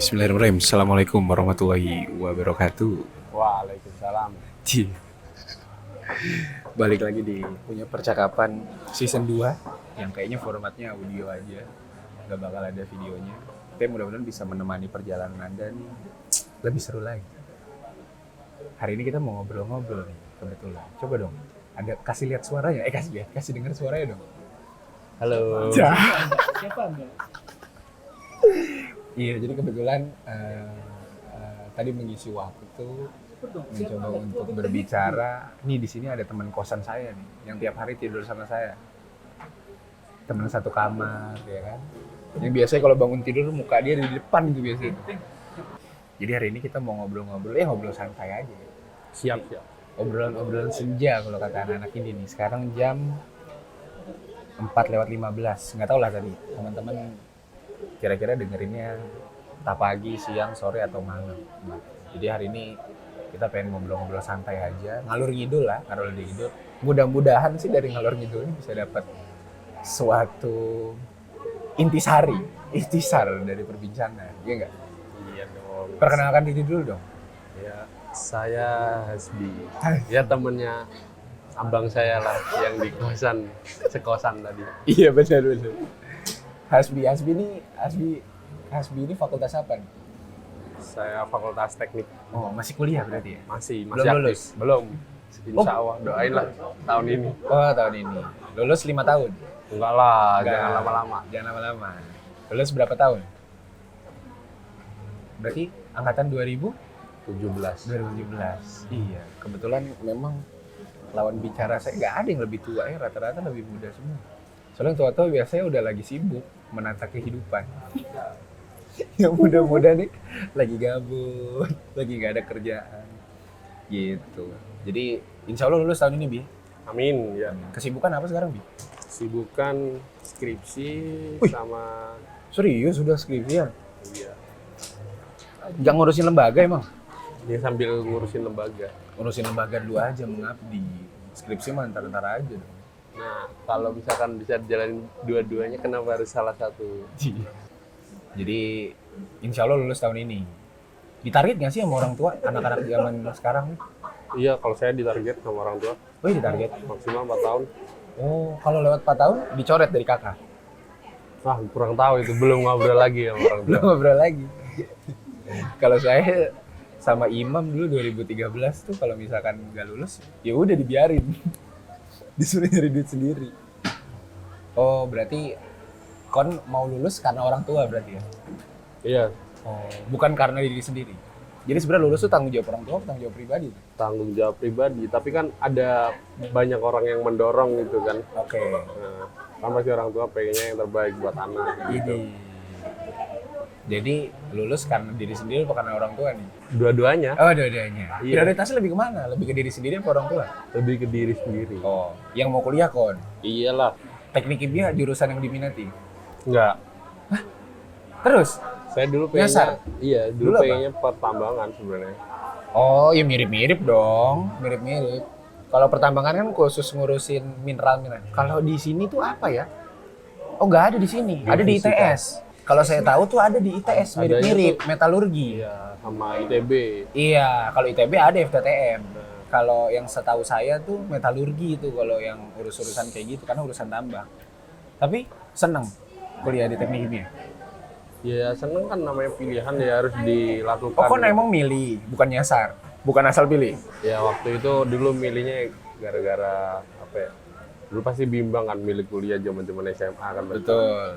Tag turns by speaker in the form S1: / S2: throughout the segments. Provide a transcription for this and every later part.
S1: Bismillahirrahmanirrahim. Assalamualaikum warahmatullahi wabarakatuh.
S2: Waalaikumsalam.
S1: Ci. Balik lagi di punya percakapan season 2 yang kayaknya formatnya audio aja. Gak bakal ada videonya. Tapi mudah-mudahan bisa menemani perjalanan Anda nih lebih seru lagi. Hari ini kita mau ngobrol-ngobrol nih kebetulan. Coba dong. Ada kasih lihat suaranya. Kasih dengar suaranya dong.
S2: Halo.
S3: Siapa Anda?
S1: Iya, jadi kebetulan tadi mengisi waktu mencoba untuk berbicara. Nih di sini ada teman kosan saya nih, yang tiap hari tidur sama saya. Teman satu kamar, ya kan. Yang biasanya kalau bangun tidur muka dia di depan gitu biasanya. Jadi hari ini kita mau ngobrol santai aja.
S2: Siap.
S1: Obrolan senja kalau kata anak-anak ini nih. Sekarang jam 4:15. Nggak tahu lah tadi teman-teman kira-kira dengerinnya tak pagi, siang, sore, atau malam. Nah, jadi hari ini kita pengen ngobrol-ngobrol santai aja, ngalur ngidul. Mudah-mudahan sih dari ngalur ngidul ini bisa dapat suatu intisar dari perbincangan, iya nggak?
S2: Iya dong.
S1: Perkenalkan diri dulu dong.
S2: Ya, saya Hasbi. Ya temennya abang saya lah yang di sekosan tadi.
S1: Iya benar. Hasbi ini fakultas apa nih?
S2: Saya Fakultas Teknik.
S1: Oh, masih kuliah berarti ya?
S2: Masih
S1: Belum
S2: aktif.
S1: lulus?
S2: Belum. Insya Allah doain lah tahun ini.
S1: Oh, tahun ini. Lulus 5 tahun?
S2: Enggak lah,
S1: Enggak.
S2: jangan lama-lama.
S1: Jangan lama-lama. Lulus berapa tahun? Berarti angkatan
S2: 17.
S1: 2017. Iya, kebetulan memang lawan bicara saya nggak ada yang lebih tua ya, rata-rata lebih muda semua. Soalnya yang tua-tua biasanya udah lagi sibuk menata kehidupan. Yang muda-muda nih lagi gabut, lagi nggak ada kerjaan. Gitu. Jadi insya Allah lulus tahun ini, Bi.
S2: Amin ya.
S1: Kesibukan apa sekarang, Bi?
S2: Sibukan skripsi
S1: Wih.
S2: sama
S1: Serius sudah skripsian?
S2: iya.
S1: Jangan ngurusin lembaga emang?
S2: Dia sambil ngurusin lembaga.
S1: Ngurusin lembaga dulu aja mengabdi. Skripsi mah ntar aja dong.
S2: Nah, kalau misalkan bisa jalanin dua-duanya, kenapa harus salah satu?
S1: Jadi insya Allah lulus tahun ini. Ditarget nggak sih sama orang tua anak-anak zaman sekarang nih?
S2: Iya, kalau saya ditarget sama orang tua,
S1: Oh iya ditarget.
S2: maksimal 4 tahun.
S1: Oh kalau lewat 4 tahun dicoret dari kakak.
S2: Wah, kurang tahu itu. Belum ngobrol lagi sama orang tua.
S1: Belum ngobrol lagi. Kalau saya sama Imam dulu 2013 tuh kalau misalkan nggak lulus, ya udah dibiarin. Disuruh nyari duit sendiri. Oh berarti kon mau lulus karena orang tua berarti ya?
S2: Iya,
S1: Oh bukan karena diri sendiri. Jadi sebenarnya lulus tuh tanggung jawab orang tua, tanggung jawab pribadi.
S2: tanggung jawab pribadi. Tapi kan ada banyak orang yang mendorong gitu kan.
S1: Oke.
S2: Nah, kan pasti orang tua pengennya yang terbaik buat anak gitu.
S1: Ini. Jadi lulus karena diri sendiri apa karena orang tua nih?
S2: Dua-duanya
S1: Oh, dua-duanya.
S2: Iya.
S1: Prioritasnya lebih kemana? Lebih ke diri sendiri apa orang tua?
S2: lebih ke diri sendiri.
S1: Oh, yang mau kuliah kon.
S2: Iyalah.
S1: Teknik kimia jurusan yang diminati.
S2: Enggak.
S1: Terus?
S2: Saya dulu
S1: Nyasar?
S2: pengennya, iya,
S1: Dulu
S2: dulu
S1: apa?
S2: pengennya pertambangan sebenarnya.
S1: Oh, ya mirip-mirip dong. Mirip-mirip. Kalau pertambangan kan khusus ngurusin mineral-mineral. Kalau di sini tuh apa ya? Oh, nggak ada di sini. Ada di
S2: Geofisika.
S1: ITS. Kalau saya tahu tuh ada di ITS,
S2: Adanya
S1: mirip-mirip,
S2: tuh-
S1: metalurgi.
S2: Iya, sama ITB.
S1: Iya, kalau ITB ada FTTM. Kalau yang setahu saya tuh metalurgi itu kalau yang urus-urusan kayak gitu karena urusan tambang. Tapi seneng kuliah di teknik kimia.
S2: Ya seneng kan, namanya pilihan ya harus dilakukan.
S1: Oh, kon emang milih, bukan nyasar, bukan asal pilih.
S2: Ya waktu itu dulu milihnya gara-gara apa ya? Dulu pasti bimbang kan milih kuliah zaman-zaman SMA kan.
S1: Betul.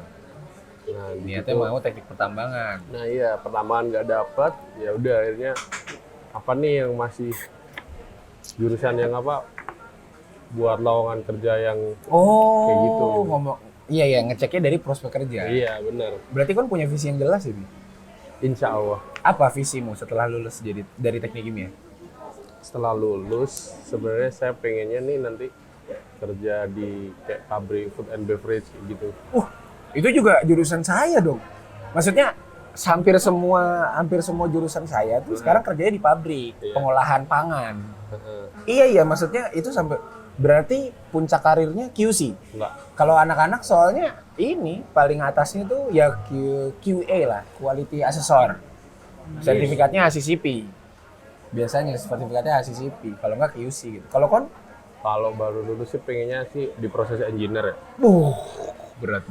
S2: Nah,
S1: Niatnya
S2: gitu.
S1: mau teknik pertambangan.
S2: Nah iya, pertambangan nggak dapat, ya udah akhirnya apa nih yang masih jurusan yang apa buat lowongan kerja yang
S1: Oh,
S2: Kayak gitu.
S1: ngomong. Iya ya, ngeceknya dari prospek kerja.
S2: iya benar.
S1: Berarti kan punya visi yang jelas ya, Bi?
S2: Insya Allah
S1: Apa visimu setelah lulus jadi dari teknik kimia?
S2: setelah lulus sebenarnya saya pengennya nih nanti kerja di kayak pabrik food and beverage gitu.
S1: Itu juga jurusan saya dong. Maksudnya hampir semua jurusan saya tuh sekarang kerjanya di pabrik,
S2: Iya.
S1: pengolahan pangan.
S2: Heeh.
S1: Iya, maksudnya itu sampai berarti puncak karirnya QC.
S2: Enggak.
S1: Kalau anak-anak soalnya ini paling atasnya tuh ya QA lah, quality assessor. Sertifikatnya HACCP. Biasanya sertifikatnya HACCP, kalau nggak QC gitu. Kalau kon?
S2: Kalau baru lulus sih pengennya sih di proses engineer ya.
S1: Berat.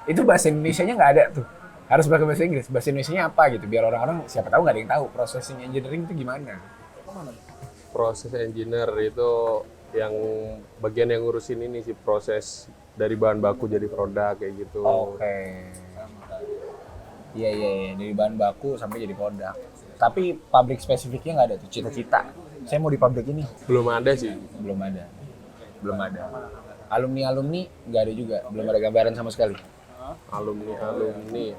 S1: Itu bahasa Indonesianya nggak ada tuh. Harus pakai bahasa Inggris. Bahasa Indonesianya apa gitu? Biar orang-orang siapa tahu nggak ada yang tahu processing engineering itu gimana.
S2: Proses engineer itu yang bagian yang ngurusin ini sih, proses dari bahan baku jadi produk kayak gitu.
S1: Oke. Iya. Dari bahan baku sampai jadi produk. Tapi pabrik spesifiknya nggak ada tuh, cita-cita. Saya mau di pabrik ini.
S2: Belum ada sih.
S1: Belum ada. Alumni nggak ada juga. Belum ada gambaran sama sekali.
S2: Alumni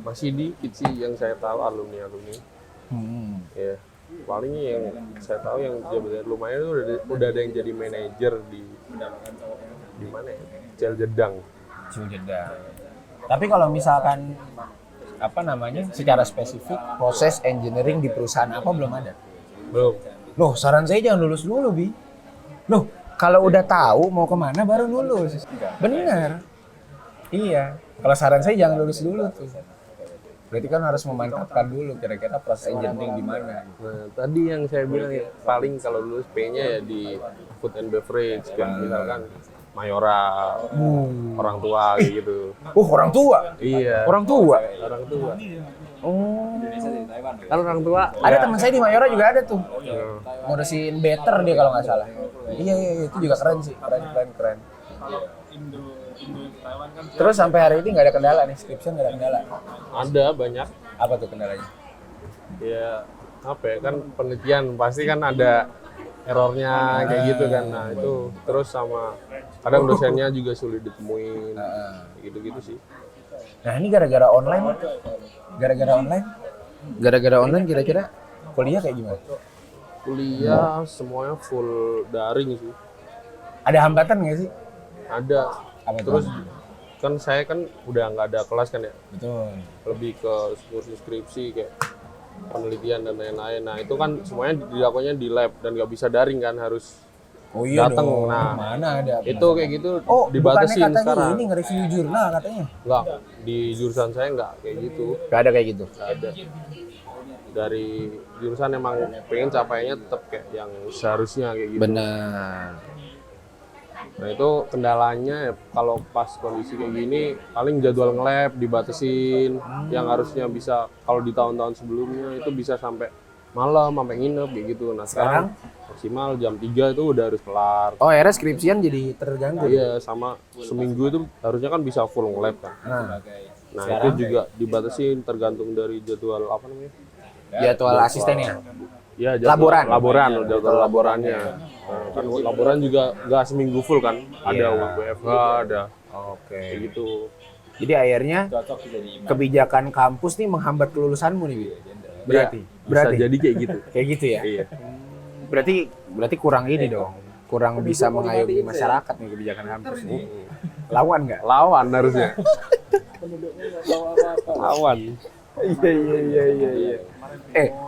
S2: masih dikit sih yang saya tahu alumni. Ya, paling yang saya tahu yang jabatan lumayan itu udah ada yang jadi manajer di mana ya? Cijedang.
S1: Tapi kalau misalkan secara spesifik proses engineering di perusahaan apa belum ada.
S2: Belum.
S1: Loh, saran saya jangan lulus dulu, Bi. Loh, kalau udah tahu mau kemana baru lulus. Bener. Iya. Kalau saran saya jangan lulus dulu tuh. Berarti kan harus memantapkan dulu kira-kira proses engineering di mana.
S2: Nah, tadi yang saya bilang ya, paling kalau lulus pengennya ya di food and beverage, kayak misalkan Mayora, orang tua kayak gitu.
S1: Orang tua?
S2: Iya.
S1: Orang tua?
S2: Orang tua.
S1: Oh.
S2: Kalau orang tua,
S1: Ada
S2: ya,
S1: teman saya di Mayora juga ada tuh. Ngurusin Better dia kalau nggak salah. Iya, itu juga keren sih. Keren. Terus sampai hari ini nggak ada kendala nih, skripsian nggak ada kendala?
S2: ada banyak.
S1: Apa tuh kendalanya?
S2: Ya, apa ya, kan penelitian pasti kan ada errornya kayak gitu kan. Nah, itu terus sama kadang dosennya juga sulit ditemuin. Gitu-gitu sih.
S1: Nah ini gara-gara online kira-kira kuliah kayak gimana?
S2: Kuliah semuanya full daring sih.
S1: Ada hambatan nggak sih?
S2: Ada.
S1: Apa tuh?
S2: Terus kan saya kan udah nggak ada kelas kan ya.
S1: Betul.
S2: Lebih ke kursus skripsi kayak penelitian dan lain-lain. Nah itu kan semuanya dilakukannya di lab dan nggak bisa daring kan, harus datang.
S1: Dong.
S2: Nah
S1: Mana ada?
S2: itu kayak gitu
S1: bukannya
S2: dibatasin
S1: katanya
S2: sekarang.
S1: ini nge-review jurnal katanya.
S2: Nggak, di jurusan saya nggak kayak gitu.
S1: Gak ada kayak gitu.
S2: Nggak ada. Dari jurusan emang pengen capainya tetap kayak yang seharusnya kayak gitu.
S1: Benar.
S2: Nah itu kendalanya ya, kalau pas kondisi kayak gini paling jadwal nge-lab dibatasin, yang harusnya bisa kalau di tahun-tahun sebelumnya itu bisa sampai malam, sampai nginep kayak gitu. Nah sekarang maksimal jam 3 itu udah harus kelar.
S1: Oh, akhirnya skripsian jadi terganggu.
S2: Iya, sama seminggu itu harusnya kan bisa full nge-lab kan. Nah itu juga dibatasin tergantung dari jadwal apa namanya?
S1: Jadwal asistennya.
S2: Ya, jadwal
S1: Laboran.
S2: jadwal laborannya. Nah, kan laboran juga nggak seminggu full kan, ada WFH, ada kayak gitu.
S1: Jadi akhirnya kebijakan kampus nih menghambat kelulusanmu nih, Bi? Berarti.
S2: Bisa jadi kayak gitu.
S1: Kayak gitu ya?
S2: Iya.
S1: Berarti kurang ini dong. Kurang bisa mengayomi masyarakat nih kebijakan kampus nih. Lawan nggak?
S2: Lawan harusnya. Lawan.
S1: Iya.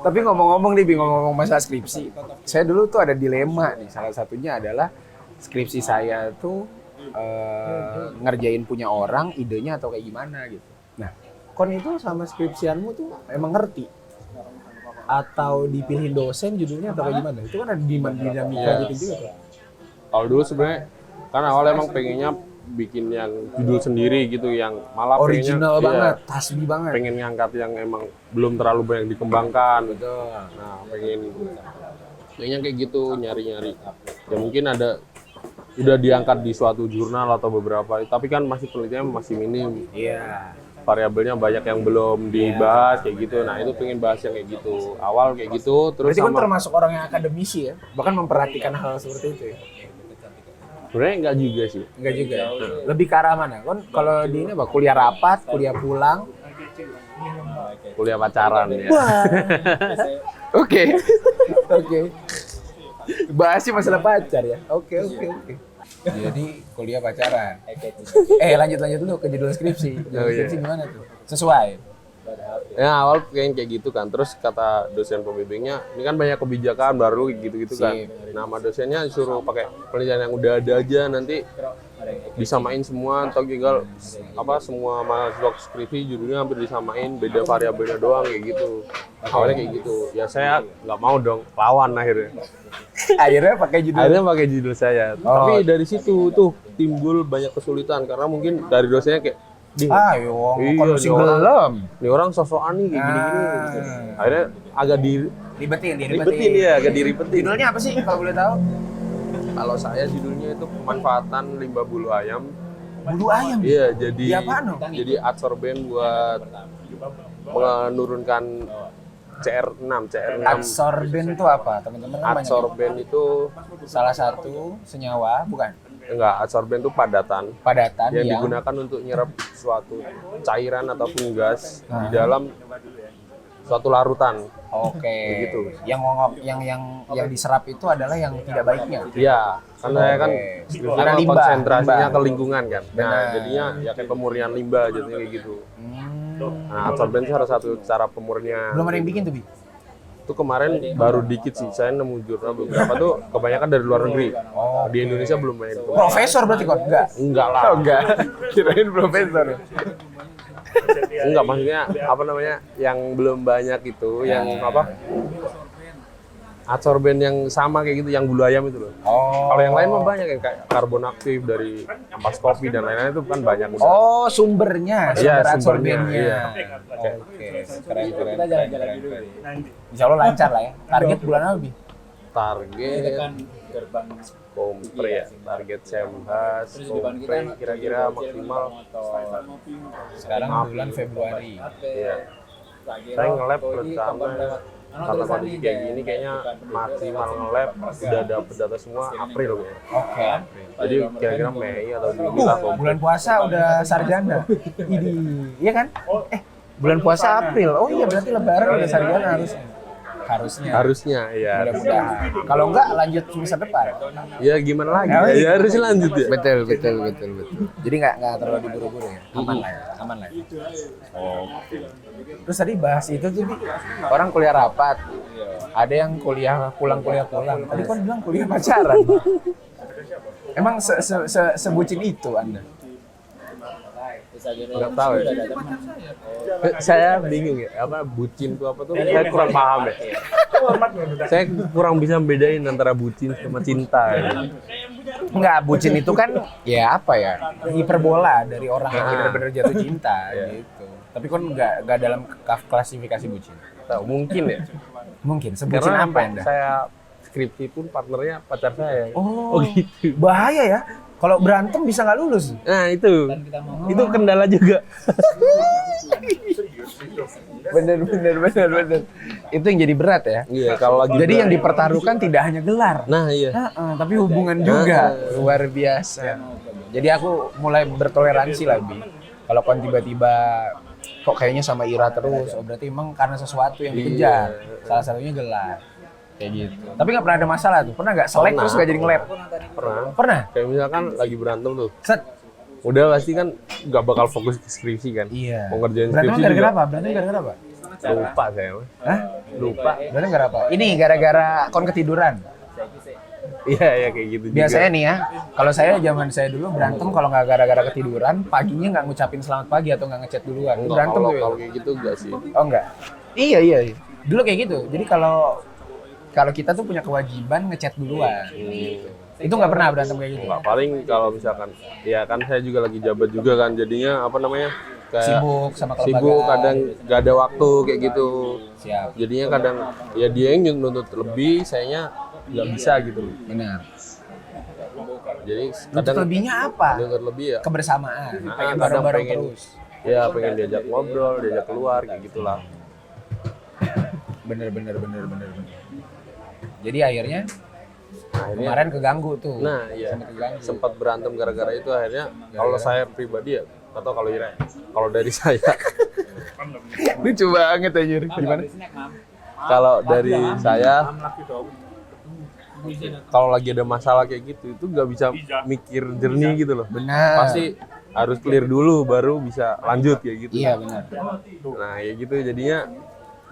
S1: Tapi ngomong-ngomong nih, ngomong-ngomong masalah skripsi. Saya dulu tuh ada dilema nih. Salah satunya adalah skripsi saya tuh ngerjain punya orang, idenya atau kayak gimana gitu. Nah, kon itu sama skripsianmu tuh emang ngerti? Atau dipilih dosen judulnya atau kayak gimana? Itu kan ada dinamika gitu juga tuh.
S2: Kalau dulu sebenarnya kan awal emang pengennya bikin yang judul sendiri gitu, yang malah
S1: original
S2: pengennya,
S1: banget, tasbih banget.
S2: Pengen ngangkat yang emang belum terlalu banyak dikembangkan.
S1: Betul.
S2: Nah, pengennya kayak gitu, nyari-nyari. Ya mungkin ada udah diangkat di suatu jurnal atau beberapa, tapi kan masih penelitiannya masih minim.
S1: Iya.
S2: Variabelnya banyak yang belum dibahas kayak gitu. Nah, itu pengen bahas yang kayak gitu. Awal kayak gitu, terus
S1: berarti kan termasuk orang yang akademisi ya? Bahkan memperhatikan hal seperti itu ya?
S2: sebenarnya enggak juga sih.
S1: Enggak juga. Lebih ke arah mana? Kan kalau di ini apa? Kuliah rapat, kuliah pulang,
S2: Kuliah pacaran ya.
S1: Oke. Bahasnya masalah pacar ya. Oke. Jadi kuliah pacaran. Lanjut dulu ke judul skripsi. Judul skripsi gimana tuh? Sesuai.
S2: Ya awal pengen kayak gitu kan, terus kata dosen pembimbingnya, ini kan banyak kebijakan baru gitu-gitu kan. Nama dosennya suruh pakai penelitian yang udah ada aja, nanti disamain semua atau tinggal semua mahasiswa skripsi judulnya hampir disamain, beda variabelnya doang kayak gitu. Awalnya kayak gitu. Ya saya nggak mau dong, lawan akhirnya.
S1: Akhirnya pakai judul
S2: saya. Tapi dari situ tuh timbul banyak kesulitan karena mungkin dari dosennya kayak
S1: ayo,
S2: iya,
S1: masih belum.
S2: Ini orang sosokan nih kayak gini-gini. Akhirnya agak
S1: Diribetin
S2: ya, agak diribetin.
S1: Judulnya apa sih kalau boleh tahu?
S2: Kalau saya judulnya itu pemanfaatan limbah bulu ayam.
S1: Bulu ayam?
S2: Iya, jadi
S1: Di apaan dong?
S2: jadi adsorben buat menurunkan CR6.
S1: Adsorben itu apa? Teman-teman kan banyak.
S2: Adsorben itu
S1: Salah satu senyawa, bukan?
S2: enggak, adsorben itu padatan yang
S1: yang
S2: digunakan untuk nyerap suatu cairan ataupun gas di dalam suatu larutan.
S1: Oke.
S2: Begitu.
S1: Yang diserap itu adalah yang tidak baiknya.
S2: Iya, karena saya kan
S1: Karena limbah,
S2: konsentrasinya
S1: limbah.
S2: ke lingkungan kan. Nah,
S1: Benar.
S2: jadinya ya kayak pemurnian limbah jadinya kayak gitu. Nah, adsorben itu salah satu cara pemurnian.
S1: Belum ada yang bikin tuh, Bi?
S2: Itu kemarin baru dikit sih, saya nemu jurnal beberapa tuh kebanyakan dari luar negeri. Di Indonesia belum main.
S1: Profesor berarti kok?
S2: Enggak lah.
S1: Enggak. Kirain profesor.
S2: Enggak, maksudnya yang belum banyak itu, yang adsorben yang sama kayak gitu, yang bulu ayam itu loh.
S1: Oh.
S2: Kalau yang lain mah banyak yang kayak karbon aktif dari ampas kopi dan lain-lain itu kan banyak udah.
S1: Oh, sumbernya,
S2: Iya,
S1: sumber
S2: sumbernya,
S1: adsorbennya.
S2: iya.
S1: Oke, keren. Insya Allah lancar lah ya. Target bulan apa, Bi?
S2: Target kompre ya, target sembas, kompre kira-kira maksimal
S1: Sekarang bulan Februari.
S2: Iya. Saya nge-lab rencana karena kondisi kayak gini kayaknya maksimal nge-lab udah dapet data semua April ya.
S1: Oke.
S2: Jadi kira-kira Mei atau Juni lah kompre.
S1: Bulan puasa udah sarjana. Ini, iya kan? Bulan puasa April. Oh iya, berarti Lebaran udah sarjana harusnya.
S2: Iya.
S1: Mudah-mudahan. Kalau enggak lanjut semester depan.
S2: Ya gimana lagi?
S1: Oh, iya.
S2: Ya harus lanjut ya.
S1: Betul. Jadi nggak terlalu diburu-buru ya. Aman lah ya. Oke. Terus tadi bahas itu tuh, Bi. Orang kuliah rapat. Ada yang pulang. Tadi kan bilang kuliah pacaran. Emang sebucin itu Anda?
S2: Nggak tahu ya. Saya bingung ya, bucin itu apa tuh? Saya kurang paham ya. Saya kurang bisa bedain antara bucin sama cinta. Ya.
S1: Enggak, bucin itu kan ya apa ya? Hiperbola dari orang yang benar-benar jatuh cinta gitu. Tapi kan enggak dalam klasifikasi bucin.
S2: Tahu, mungkin ya.
S1: Mungkin sebutin
S2: Karena
S1: apa Anda?
S2: saya skripsi pun partnernya pacar saya.
S1: Oh
S2: gitu.
S1: Bahaya ya. Kalau berantem bisa nggak lulus.
S2: Nah itu kendala juga.
S1: Bener. Itu yang jadi berat ya.
S2: Iya, kalau lagi.
S1: Jadi yang dipertaruhkan tidak hanya gelar.
S2: Nah iya.
S1: Tapi hubungan juga luar biasa. Jadi aku mulai bertoleransi lah, Bi. Kalau kan tiba-tiba kok kayaknya sama Ira terus, oh berarti emang karena sesuatu yang dikejar. Salah satunya gelar. Kayak gitu. Tapi nggak pernah ada masalah tuh. Pernah nggak selek terus nggak jadi nge-lab? Pernah.
S2: Kayak misalkan lagi berantem tuh.
S1: Set.
S2: Udah pasti kan nggak bakal fokus ke skripsi kan.
S1: Iya.
S2: Mau ngerjain
S1: Berantem
S2: skripsi
S1: gara-gara
S2: juga.
S1: apa? Berantem gara-gara apa?
S2: Lupa saya.
S1: Hah?
S2: Lupa.
S1: Berantem gara-gara apa? Ini gara-gara kon ketiduran.
S2: Iya kayak gitu juga.
S1: Biasanya nih ya, kalau saya zaman saya dulu berantem kalau nggak gara-gara ketiduran, paginya nggak ngucapin selamat pagi atau nggak ngechat duluan.
S2: Enggak,
S1: Berantem tuh.
S2: kalau kayak gitu enggak sih.
S1: Oh enggak? Iya. Dulu kayak gitu. Jadi kalau kita tuh punya kewajiban ngechat duluan. Itu nggak pernah berantem kayak gitu.
S2: Enggak, paling kalau misalkan ya kan saya juga lagi jabat juga kan, jadinya kayak
S1: Sibuk sama kelembagaan.
S2: sibuk, kadang nggak ada waktu kayak gitu.
S1: Siap.
S2: Jadinya kadang ya dia yang nuntut lebih, sayanya nggak bisa gitu.
S1: Benar.
S2: Jadi
S1: Untuk
S2: kadang
S1: lebihnya apa?
S2: nuntut lebih ya.
S1: Kebersamaan. Pengen
S2: kadang
S1: bareng-bareng
S2: pengen-
S1: terus.
S2: Ya pengen diajak ngobrol, diajak keluar kayak gitulah.
S1: Bener. Jadi akhirnya kemarin keganggu tuh.
S2: Nah iya,
S1: Sampai keganggu.
S2: sempat berantem gara-gara itu akhirnya. Kalau saya pribadi ya, atau kalau Ira, kalau dari saya,
S1: Lucu banget anjir. Gimana?
S2: kalau dari saya, kalau lagi ada masalah kayak gitu, itu nggak bisa mikir jernih gitu loh.
S1: Benar.
S2: Pasti harus clear dulu, baru bisa lanjut kayak gitu.
S1: Iya benar.
S2: Nah ya gitu, jadinya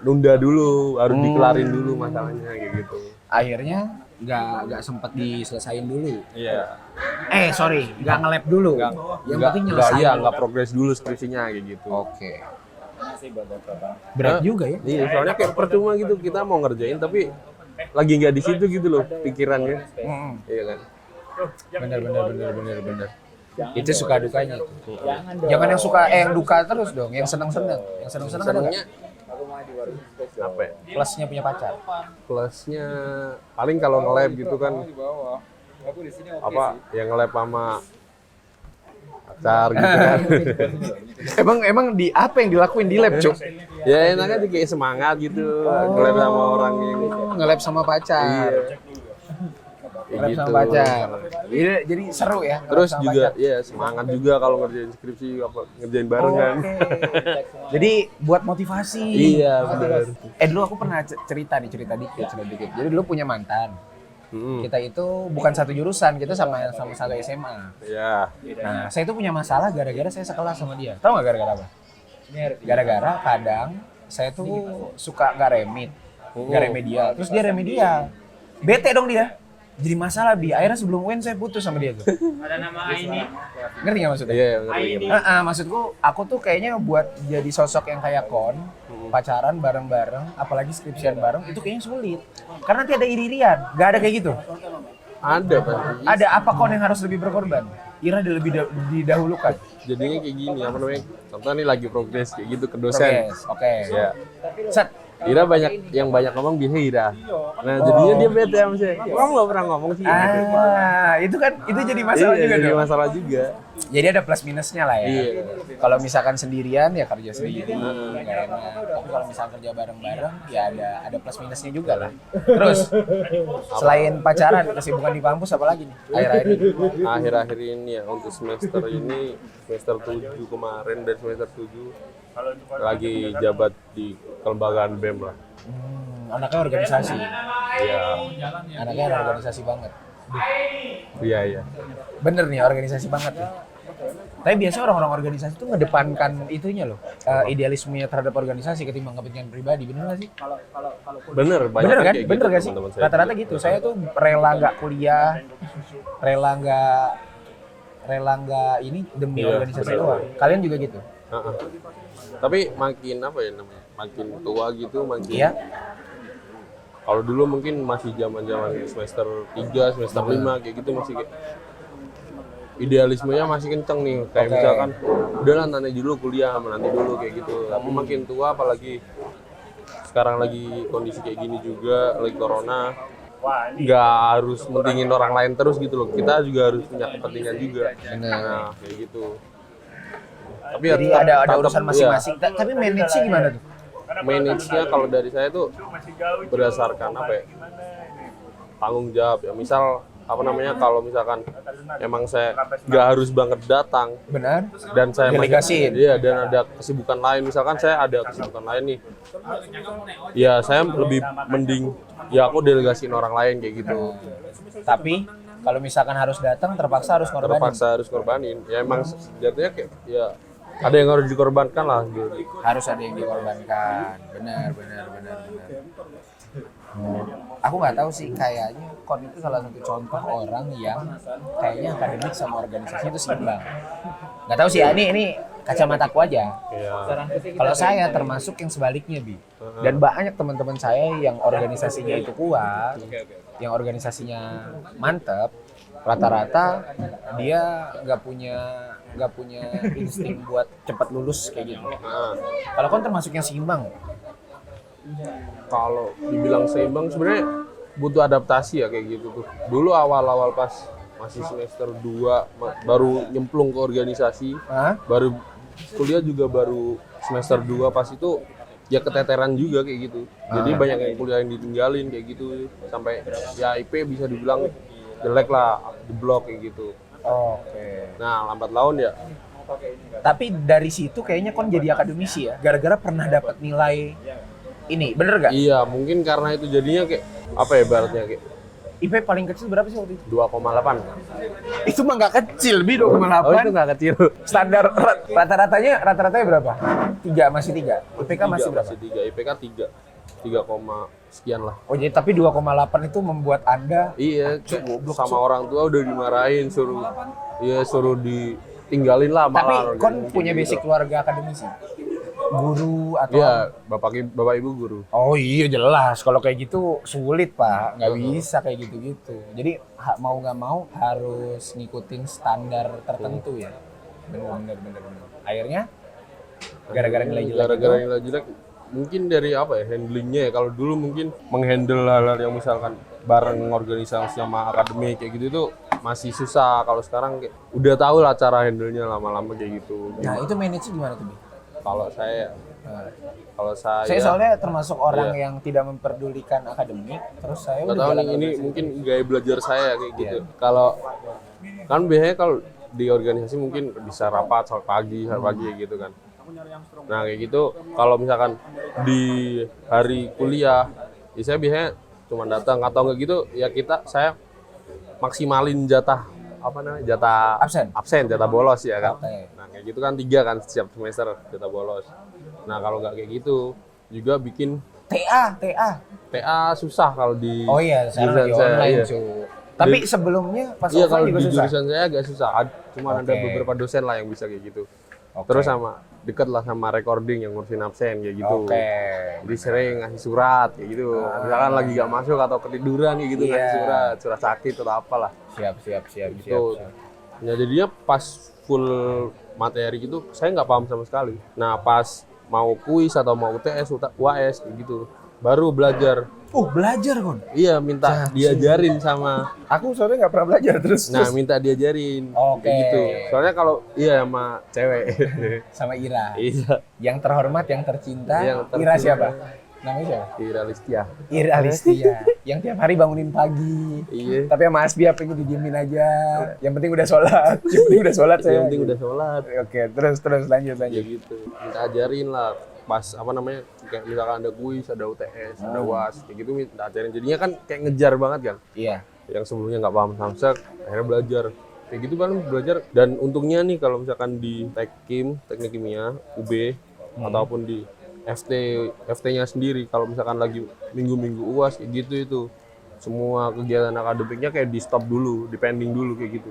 S2: nunda dulu, harus dikelarin dulu masalahnya kayak gitu.
S1: Akhirnya nggak sempat diselesain dulu.
S2: Iya.
S1: Sorry, nggak nge-lab dulu. Yang penting nyelesain.
S2: Iya, nggak progres dulu skripsinya kayak gitu.
S1: Oke. Berat juga ya.
S2: Iya, soalnya kayak percuma gitu kita mau ngerjain tapi lagi nggak di situ gitu loh pikirannya. Iya kan.
S1: Bener. Itu suka dukanya. Jangan yang suka yang duka terus dong, yang seneng-seneng. Yang seneng-seneng
S2: Senangnya apa ya?
S1: plusnya punya pacar.
S2: Plusnya paling kalau nge-lab gitu kan apa yang nge-lab sama pacar gitu kan.
S1: Emang di apa yang dilakuin di lab, Cuk?
S2: Ya enak aja kayak semangat gitu nge-lab sama orang yang
S1: Nge-lab sama pacar.
S2: kayak
S1: Nge-lab
S2: gitu.
S1: sama pacar. Jadi seru ya. nge-lab
S2: Terus
S1: sama
S2: juga
S1: pacar.
S2: ya semangat juga kalau ngerjain skripsi apa ngerjain bareng kan.
S1: Jadi buat motivasi.
S2: Iya benar.
S1: Dulu aku pernah cerita dikit. Jadi dulu punya mantan. Kita itu bukan satu jurusan, kita sama satu SMA.
S2: Ya.
S1: Nah, saya itu punya masalah gara-gara saya sekelas sama dia. Tahu nggak gara-gara apa? Gara-gara kadang saya tuh suka nggak remedial. Terus dia remedial. Bete dong dia. Jadi masalah akhirnya sebelum UN saya putus sama dia tuh.
S3: Ada nama ini.
S1: Ngerti nggak maksudnya?
S2: Iya ngerti.
S1: Maksudku aku tuh kayaknya buat jadi sosok yang kayak pacaran bareng-bareng, apalagi skripsian bareng itu kayaknya sulit. Karena nanti ada iri-irian, nggak ada kayak gitu.
S2: Ada pasti.
S1: Ada apa yang harus lebih berkorban? Ira lebih didahulukan.
S2: Jadinya kayak gini apa namanya? Contoh nih lagi progres kayak gitu ke dosen.
S1: Progres, oke.
S2: Ya.
S1: Set.
S2: Ira yang banyak ngomong biasanya Ira. Nah jadinya dia bete sama saya. Kamu nggak pernah ngomong sih.
S1: Itu kan itu jadi masalah
S2: Iya,
S1: juga
S2: jadi
S1: dong.
S2: masalah juga.
S1: Jadi ada plus minusnya lah ya.
S2: Iya.
S1: Kalau misalkan sendirian ya kerja sendiri, nggak enak. Tapi kalau misalkan kerja bareng-bareng ya ada plus minusnya juga lah. Terus selain pacaran, kesibukan di kampus apa lagi nih? Akhir-akhir ini.
S2: Akhir-akhir ini ya untuk semester ini semester 7 kemarin dan semester 7 lagi jabat di kelembagaan BEM lah.
S1: Anaknya organisasi.
S2: Iya.
S1: Anaknya organisasi banget.
S2: Iya.
S1: Bener nih organisasi banget nih. Tapi biasanya orang-orang organisasi tuh ngedepankan itunya loh, idealismenya terhadap organisasi ketimbang kepentingan pribadi, bener nggak sih?
S2: Bener, banyak
S1: Bener kan?
S2: kayak
S1: Bener
S2: gitu,
S1: gak sih?
S2: teman-teman saya.
S1: Rata-rata gitu. Saya tuh rela nggak kuliah, rela nggak ini demi
S2: Iya,
S1: organisasi
S2: bener.
S1: doang. Kalian juga gitu?
S2: Heeh. Tapi makin apa ya namanya? Makin tua gitu, makin.
S1: Iya.
S2: Kalau dulu mungkin masih zaman-zaman semester 3, semester 5 kayak gitu masih kayak idealismenya masih kenceng nih. Kayak
S1: Oke.
S2: misalkan udahlah nanti dulu kuliah, nanti dulu kayak gitu. Tapi makin tua apalagi sekarang lagi kondisi kayak gini juga, lagi corona, nggak harus mentingin orang lain terus gitu loh. Kita juga harus punya kepentingan juga.
S1: Bener.
S2: Nah, kayak gitu. Tapi
S1: Jadi
S2: tetap-
S1: ada
S2: tetap,
S1: urusan
S2: iya.
S1: masing-masing. Tapi manage-nya gimana tuh?
S2: Manage-nya kalau dari saya tuh berdasarkan apa ya? Tanggung jawab ya. Misal apa namanya kalau misalkan emang saya nggak harus banget datang
S1: Benar?
S2: dan saya
S1: Delegasiin.
S2: iya dan ada kesibukan lain, misalkan saya ada kesibukan lain nih, ya saya lebih mending ya aku delegasiin orang lain kayak gitu.
S1: Tapi kalau misalkan harus datang terpaksa harus ngorbanin.
S2: Terpaksa harus korbanin ya, emang jatuhnya kayak ya ada yang harus dikorbankan lah gitu.
S1: Harus ada yang dikorbankan. Benar. Aku nggak tahu sih, kayaknya Kon itu salah satu contoh orang yang kayaknya akademik sama organisasi itu seimbang. Nggak tahu sih ya, ini kacamataku aja.
S2: Ya.
S1: Kalau saya termasuk yang sebaliknya, Bi. Dan banyak teman-teman saya yang organisasinya itu kuat, yang organisasinya mantep, rata-rata dia nggak punya insting buat cepat lulus kayak gitu.
S2: Nah,
S1: Kalau Kon termasuk yang seimbang.
S2: kalau dibilang seimbang sebenarnya butuh adaptasi ya kayak gitu tuh. Dulu awal-awal pas masih semester 2 baru nyemplung ke organisasi,
S1: Hah?
S2: baru kuliah juga baru semester 2 pas itu ya keteteran juga kayak gitu. Jadi banyak yang kuliah yang ditinggalin kayak gitu sampai ya IP bisa dibilang jelek lah, jeblok kayak gitu.
S1: Oke.
S2: Nah, lambat laun ya
S1: Tapi dari situ kayaknya Kon jadi akademisi ya, gara-gara pernah dapat nilai ini, bener gak?
S2: iya, mungkin karena itu jadinya kayak apa ya ibaratnya kayak
S1: IP paling kecil berapa sih waktu itu?
S2: 2,8.
S1: Itu mah nggak kecil, Bi, 2,8.
S2: Oh, itu nggak kecil.
S1: Standar rata-ratanya berapa? 3, masih 3. IPK masih berapa?
S2: Masih 3, IPK 3. 3, sekian lah.
S1: Oh jadi tapi 2,8 itu membuat Anda
S2: Iya, sama orang tua udah dimarahin, suruh ditinggalin lah
S1: tapi
S2: malah.
S1: kon punya basic keluarga akademisi? Guru atau
S2: Iya, bapak ibu guru.
S1: Oh iya jelas, kalau kayak gitu sulit Pak, nggak bisa kayak gitu-gitu. Jadi mau nggak mau harus ngikutin standar tertentu ya. Bener. Akhirnya gara-gara nilai jelek
S2: Gara-gara
S1: itu,
S2: nilai jelek, mungkin dari apa ya, handlingnya ya. Kalau dulu mungkin menghandle hal-hal yang misalkan bareng organisasi sama akademik kayak gitu itu masih susah. Kalau sekarang kayak, udah tahu lah cara handle-nya lama-lama kayak gitu.
S1: nah itu manage gimana tuh Bi?
S2: Kalau saya
S1: Saya soalnya termasuk orang yang tidak memperdulikan akademik, terus saya
S2: nggak
S1: udah
S2: tahu
S1: jalan
S2: nih, ini
S1: terus.
S2: mungkin gaya belajar saya kayak gitu. Kalau kan biasanya kalau di organisasi mungkin bisa rapat sampai pagi kayak gitu kan. Nah kayak gitu kalau misalkan di hari kuliah, ya saya biasanya cuma datang atau enggak gitu ya saya maksimalin jatah absen, jatah bolos ya kan.
S1: Oke.
S2: Nah kayak gitu kan 3 kan setiap semester jatah bolos. Nah kalau nggak kayak gitu juga bikin TA susah kalau di
S1: Oh iya, sekarang lagi
S2: jurusan saya,
S1: online
S2: iya.
S1: cu. Tapi sebelumnya pas
S2: Iya kalau
S1: offline juga
S2: di
S1: susah.
S2: jurusan saya agak susah. Cuma ada
S1: Oke.
S2: beberapa dosen lah yang bisa kayak gitu.
S1: Oke.
S2: Terus sama deket lah sama recording yang ngurusin absen kayak gitu.
S1: Oke.
S2: Jadi sering ngasih surat kayak gitu. Misalkan lagi gak masuk atau ketiduran kayak gitu,
S1: Iya.
S2: ngasih surat sakit atau apalah.
S1: Siap.
S2: Gitu. Nah jadinya pas full materi gitu saya nggak paham sama sekali. Nah pas mau kuis atau mau UTS, UAS kayak gitu baru belajar.
S1: Belajar kon.
S2: Iya minta diajarin sama.
S1: Aku soalnya nggak pernah belajar terus.
S2: Nah minta diajarin.
S1: Oke.
S2: Kayak gitu. Soalnya kalau sama cewek.
S1: Sama Ira.
S2: Iya.
S1: Yang terhormat, yang tercinta.
S2: Yang tercinta.
S1: Ira siapa? Namanya siapa?
S2: Ira Listia.
S1: Ira Alistia. Yang tiap hari bangunin pagi.
S2: Iya.
S1: Tapi sama Asbi apa didiemin aja. Yang penting udah sholat. Yang penting udah sholat saya.
S2: Yang penting udah sholat.
S1: Oke, terus lanjut.
S2: Ya gitu. Minta ajarin lah. Pas kayak misalkan ada kuis, ada UTS, ada UAS, kayak gitu minta ajarin. Jadinya kan kayak ngejar banget kan.
S1: Iya.
S2: Yang sebelumnya nggak paham samsek, akhirnya belajar. Kayak gitu kan belajar. Dan untungnya nih kalau misalkan di teknik kimia, UB, ataupun di FT-nya sendiri, kalau misalkan lagi minggu-minggu UAS kayak gitu itu. Semua kegiatan akademiknya kayak di stop dulu, di pending dulu kayak gitu.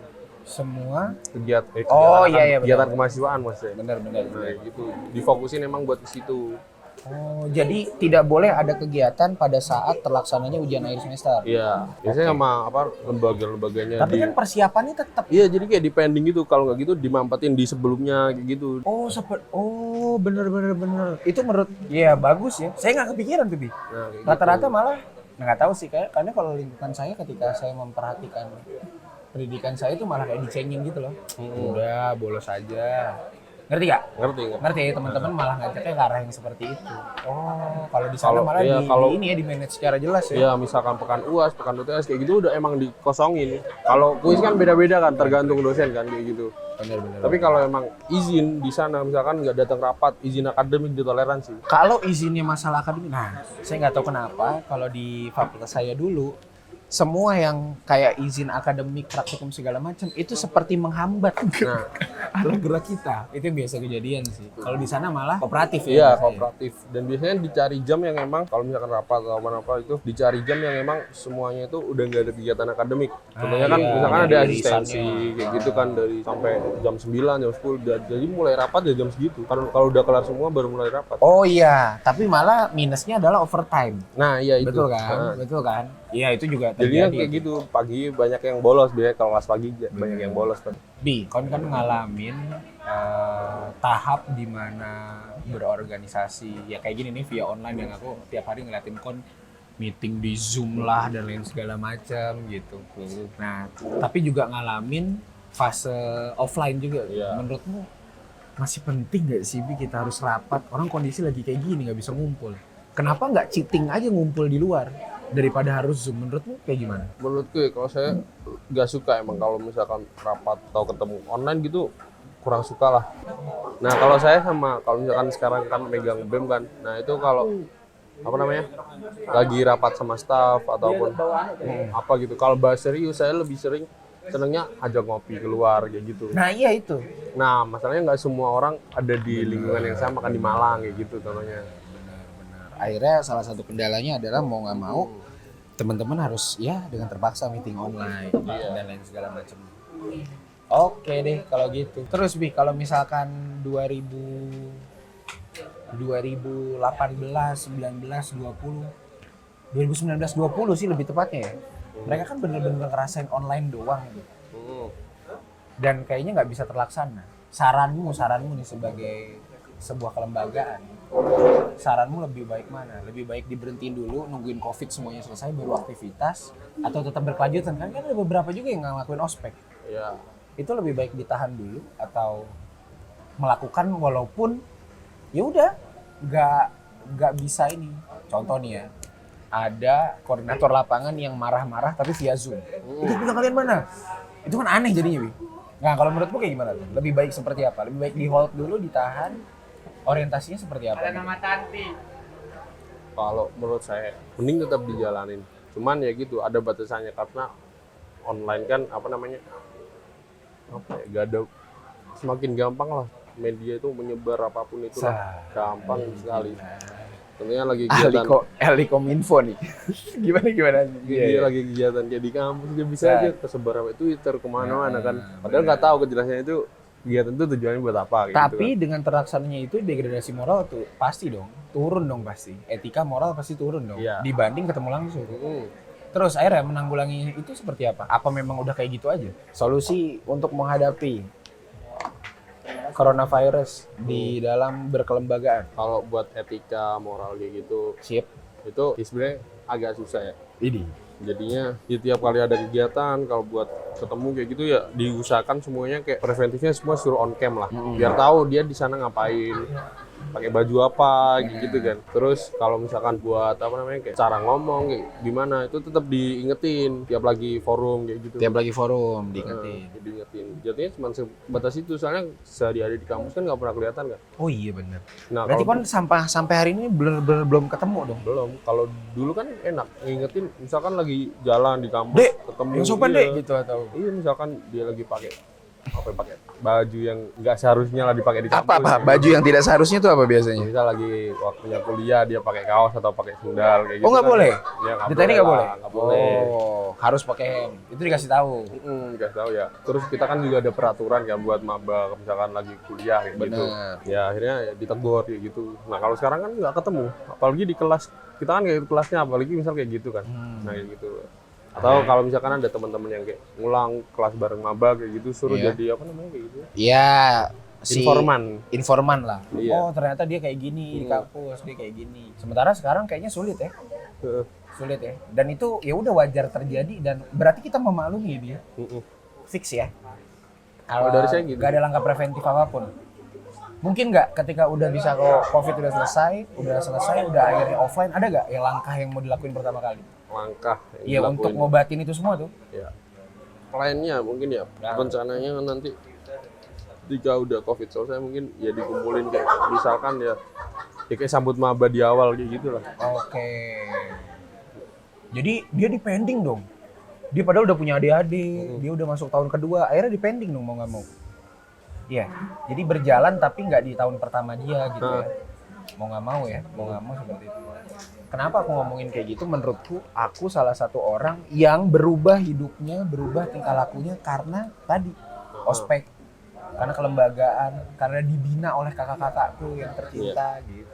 S1: Semua.
S2: Kegiatan kemahasiswaan maksudnya.
S1: Benar.
S2: Nah, gitu. Difokusin emang buat ke situ.
S1: Oh, jadi tidak boleh ada kegiatan pada saat terlaksananya ujian akhir semester.
S2: Iya, biasanya sama lembaga-lembaganya
S1: Tapi kan persiapannya tetap.
S2: Iya, jadi kayak di pending gitu. Kalau nggak gitu dimampatin di sebelumnya kayak gitu.
S1: Bener. Itu menurut, ya bagus ya. Saya nggak kepikiran tuh, Bi.
S2: Nah, kayak
S1: Rata-rata
S2: gitu.
S1: malah nggak tahu sih karena kalau lingkungan saya ketika saya memperhatikan pendidikan saya itu malah kayak dicengin gitu loh. Udah bolos aja. Ngerti gak? Ngerti ya, teman-teman malah ngajaknya ke arah yang seperti itu. Oh, kalau di sana malah di manage secara jelas ya.
S2: Iya, misalkan pekan UAS, pekan UTS kayak gitu udah emang dikosongin. Kalau kuis kan beda-beda kan, tergantung dosen kan kayak gitu.
S1: Benar.
S2: Tapi kalau emang izin di sana misalkan nggak datang rapat, izin akademik ditoleransi.
S1: Kalau izinnya masalah akademik, nah saya nggak tahu kenapa kalau di fakultas saya dulu semua yang kayak izin akademik, praktikum segala macam itu seperti menghambat alur gerak kita. Itu yang biasa kejadian sih. Kalau di sana malah kooperatif ya.
S2: Iya, kooperatif. Dan biasanya dicari jam yang emang kalau misalkan rapat atau apa itu dicari jam yang emang semuanya itu udah nggak ada kegiatan akademik. Contohnya kan misalkan ada asistensi kayak gitu kan dari sampai jam 9, jam 10 jadi mulai rapat ya jam segitu. Kalau udah kelar semua baru mulai rapat.
S1: Oh iya, tapi malah minusnya adalah overtime.
S2: Nah, iya itu.
S1: Betul kan? Betul kan? Iya, itu juga
S2: Jadinya
S1: terjadi.
S2: kayak gitu, pagi banyak yang bolos biasanya kalau kelas pagi banyak yang bolos kan.
S1: Bi, kon kan ngalamin tahap di mana berorganisasi ya kayak gini nih via online yang aku tiap hari ngeliatin kon meeting di Zoom lah dan lain segala macam gitu. Nah, tapi juga ngalamin fase offline juga.
S2: Iya.
S1: Menurutmu masih penting nggak sih Bi kita harus rapat? Orang kondisi lagi kayak gini nggak bisa ngumpul. Kenapa nggak cheating aja ngumpul di luar daripada harus Zoom? Menurutmu kayak gimana?
S2: Menurutku ya, kalau saya nggak suka emang kalau misalkan rapat atau ketemu online gitu kurang suka lah. Nah kalau saya kalau misalkan sekarang kan megang BEM kan, nah itu kalau lagi rapat sama staff ataupun apa gitu. Kalau bahas serius saya lebih sering senengnya ajak ngopi keluar kayak gitu.
S1: Nah iya itu.
S2: Nah masalahnya nggak semua orang ada di lingkungan yang sama kan di Malang kayak gitu contohnya.
S1: akhirnya salah satu kendalanya adalah mau nggak mau teman-teman harus ya dengan terpaksa meeting online dan lain segala macam. Oke deh kalau gitu. Terus Bi, kalau misalkan 2018, 19, 2020 sih lebih tepatnya ya. Mereka kan bener-bener ngerasain online doang gitu. Dan kayaknya nggak bisa terlaksana. Saranmu nih sebagai sebuah kelembagaan, saranmu lebih baik mana? Lebih baik diberhentiin dulu, nungguin COVID semuanya selesai baru aktivitas, atau tetap berkelanjutan? Kan ada beberapa juga yang nggak ngelakuin ospek.
S2: Iya.
S1: Itu lebih baik ditahan dulu atau melakukan walaupun ya udah nggak bisa ini. Contoh nih ya, ada koordinator lapangan yang marah-marah tapi via Zoom. Itu punya kalian mana? Itu kan aneh jadinya, Wi. Nah, kalau menurutmu kayak gimana tuh? Lebih baik seperti apa? Lebih baik di hold dulu, ditahan, orientasinya seperti apa?
S3: Ada nama Tanti.
S2: Kalau menurut saya mending tetap dijalanin. Cuman ya gitu, ada batasannya karena online kan gak ada, semakin gampang lah media itu menyebar apapun itu lah. Gampang sekali. Tentunya lagi kegiatan
S1: ahli kominfo nih. gimana?
S2: dia lagi kegiatan kayak di kampus dia bisa aja tersebar sampai Twitter kemana-mana kan. Padahal nggak tahu kejelasannya itu kegiatan itu tujuannya buat apa gitu.
S1: Tapi
S2: kan.
S1: dengan terlaksananya itu degradasi moral tuh pasti dong, turun dong pasti. Etika moral pasti turun dong.
S2: Iya.
S1: Dibanding ketemu langsung. Terus akhirnya menanggulangi itu seperti apa? Apa memang udah kayak gitu aja? Solusi untuk menghadapi coronavirus di dalam berkelembagaan.
S2: Kalau buat etika moral kayak gitu,
S1: Sip.
S2: itu sebenarnya agak susah ya.
S1: Ini.
S2: Jadinya di tiap kali ada kegiatan, kalau buat ketemu kayak gitu ya diusahakan semuanya kayak preventifnya semua suruh on cam lah. Biar tahu dia di sana ngapain, pakai baju apa gitu kan. Terus kalau misalkan buat kayak cara ngomong kayak gimana itu tetap diingetin tiap lagi forum kayak gitu.
S1: Tiap lagi forum diingetin.
S2: Diingetin. Jadinya cuma sebatas itu, soalnya sehari-hari di kampus kan nggak pernah kelihatan kan.
S1: Oh iya benar.
S2: Nah,
S1: Berarti
S2: kalau
S1: kan sampai hari ini belum ketemu dong.
S2: belum. Kalau dulu kan enak ngingetin, misalkan lagi jalan di kampus
S1: Dek,
S2: ketemu
S1: yang sopan
S2: dia.
S1: dek gitu atau
S2: Iya, misalkan dia lagi pakai baju yang nggak seharusnya lah dipakai di kampus.
S1: apa baju yang tidak seharusnya itu apa biasanya?
S2: Misal lagi waktunya kuliah dia pakai kaos atau pakai sendal kayak gitu.
S1: Oh nggak
S2: kan.
S1: boleh?
S2: Ya,
S1: Di teknik nggak boleh?
S2: Nggak boleh.
S1: Oh harus pakai hem. Itu dikasih tahu.
S2: Dikasih tahu ya. Terus kita kan juga ada peraturan kan buat maba misalkan lagi kuliah kayak gitu.
S1: Bener.
S2: Ya akhirnya ya ditegur kayak gitu. Nah kalau sekarang kan nggak ketemu. Apalagi di kelas kita kan kayak kelasnya apalagi misal kayak gitu kan. Nah kayak gitu. Atau kalau misalkan ada teman-teman yang kayak ngulang kelas bareng maba kayak gitu suruh
S1: Iya.
S2: jadi kayak gitu.
S1: Iya. Informan lah.
S2: Iya.
S1: Oh ternyata dia kayak gini di kampus, dia kayak gini. Sementara sekarang kayaknya sulit ya. Sulit ya. Dan itu ya udah wajar terjadi dan berarti kita memaklumi dia. Fix ya. Kalau
S2: dari saya gitu.
S1: nggak ada langkah preventif apapun. Mungkin nggak ketika udah bisa COVID udah selesai, udah akhirnya offline, ada nggak ya langkah yang mau dilakuin pertama kali?
S2: Langkah
S1: Iya
S2: yang
S1: untuk
S2: dilakuin.
S1: ngobatin itu semua tuh.
S2: Ya. Lainnya mungkin ya rencananya kan nanti jika udah COVID selesai mungkin ya dikumpulin kayak misalkan ya kayak sambut maba di awal kayak gitu lah.
S1: Oke. Jadi dia di pending dong. Dia padahal udah punya adik-adik, dia udah masuk tahun kedua, akhirnya di pending dong mau nggak mau. Iya. Jadi berjalan tapi nggak di tahun pertama dia gitu ya. Mau nggak mau ya, mau nggak mau seperti itu. Kenapa aku ngomongin kayak gitu? Menurutku, aku salah satu orang yang berubah hidupnya, berubah tingkah lakunya karena tadi ospek, karena kelembagaan, karena dibina oleh kakak-kakakku yang tercinta gitu.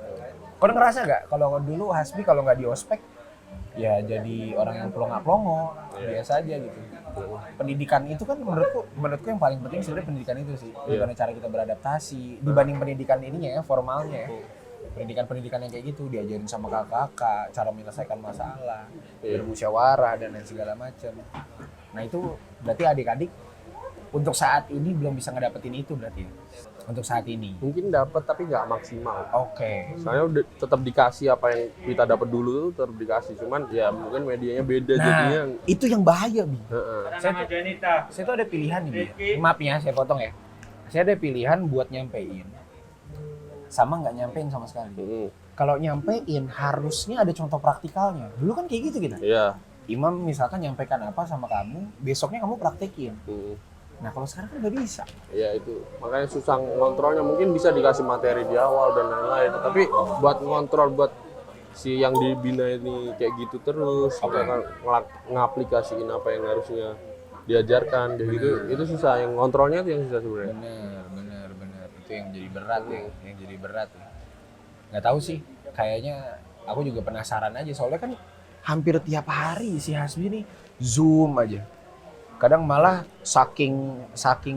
S1: Kau ngerasa nggak kalau dulu Hasbi kalau nggak di ospek, ya jadi orang yang pelongo-pelongo, biasa aja gitu. Pendidikan itu kan menurutku yang paling penting sebenarnya pendidikan itu sih. Gimana cara kita beradaptasi dibanding pendidikan ininya ya, formalnya ya. Pendidikan yang kayak gitu diajarin sama kakak-kakak cara menyelesaikan masalah, bermusyawarah dan lain segala macam. Nah itu berarti adik-adik untuk saat ini belum bisa ngedapetin itu berarti ya? Untuk saat ini.
S2: Mungkin dapat tapi nggak maksimal.
S1: Oke.
S2: Soalnya udah tetap dikasih apa yang kita dapat dulu tuh tetap dikasih, cuman ya mungkin medianya beda
S1: Nah
S2: jadinya.
S1: itu yang bahaya Bi.
S3: Ada nama Janita.
S1: Saya tuh ada pilihan nih Bi. Maaf ya saya potong ya. Saya ada pilihan buat nyampein sama nggak nyampein sama sekali. Kalau nyampein harusnya ada contoh praktikalnya. Dulu kan kayak gitu kita.
S2: Iya.
S1: Imam misalkan nyampaikan apa sama kamu, besoknya kamu praktekin. Nah kalau sekarang kan nggak bisa.
S2: Ya itu makanya susah ngontrolnya. Mungkin bisa dikasih materi di awal dan lain-lain, tapi buat ngontrol buat si yang dibina ini kayak gitu terus, ngaplikasiin apa yang harusnya diajarkan, kayak gitu, itu susah. Yang ngontrolnya itu yang susah sebenarnya.
S1: Bener. Itu yang jadi berat ya. Nggak tahu sih, kayaknya aku juga penasaran aja soalnya kan hampir tiap hari si Hasbi nih Zoom aja. Kadang malah saking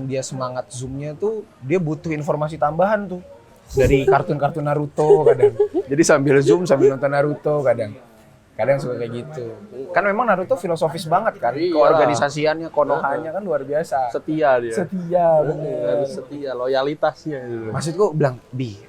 S1: dia semangat Zoom-nya tuh dia butuh informasi tambahan tuh dari kartun-kartun Naruto kadang. Jadi sambil Zoom sambil nonton Naruto kadang suka kayak gitu. Kan memang Naruto filosofis banget kan,
S2: Iya.
S1: keorganisasiannya, konohanya kan luar biasa.
S2: Setia dia.
S1: Bener.
S2: Harus setia, loyalitasnya gitu.
S1: Maksudku bilang,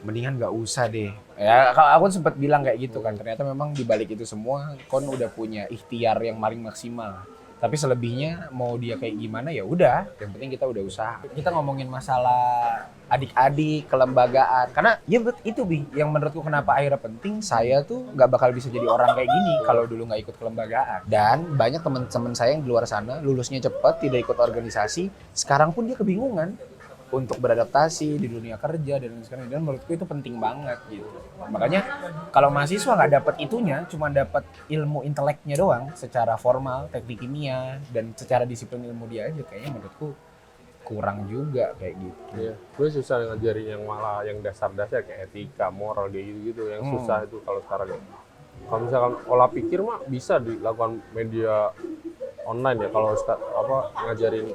S1: mendingan nggak usah deh. Ya, kalau aku sempat bilang kayak gitu kan. Ternyata memang di balik itu semua, kon udah punya ikhtiar yang paling maksimal. Tapi selebihnya mau dia kayak gimana ya udah. Yang penting kita udah usaha. Kita ngomongin masalah adik-adik, kelembagaan. Karena ya itu yang menurutku kenapa akhirnya penting. Saya tuh nggak bakal bisa jadi orang kayak gini kalau dulu nggak ikut kelembagaan. Dan banyak teman-teman saya yang di luar sana lulusnya cepat, tidak ikut organisasi. Sekarang pun dia kebingungan untuk beradaptasi di dunia kerja dan sekarang, dan menurutku itu penting banget gitu. Makanya kalau mahasiswa nggak dapat itunya, cuma dapat ilmu inteleknya doang secara formal, teknik kimia dan secara disiplin ilmu dia aja, kayaknya menurutku kurang juga kayak gitu.
S2: Iya, gue susah ngajarin yang malah yang dasar-dasar kayak etika, moral kayak gitu yang susah itu kalau sekarang. Kalau misalkan olah pikir mah bisa dilakukan media online ya, kalau ngajarin